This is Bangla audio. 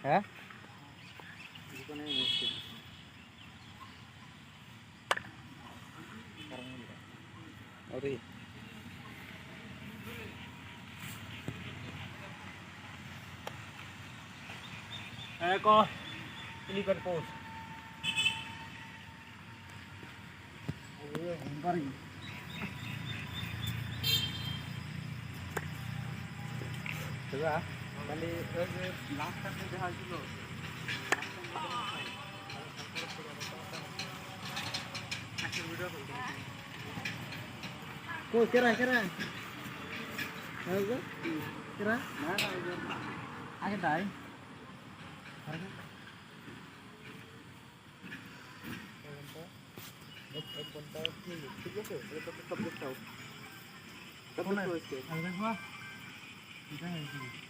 হ্যাঁ ওরে ko ilipat pos. Hengkari. coba Kali last time দেখা ছিল kok kira ayo kira না না ayo dai এক ঘন্টা ঠিক আছে এটা তো সাবজেক্ট আউট কোন আছে দেখো এটা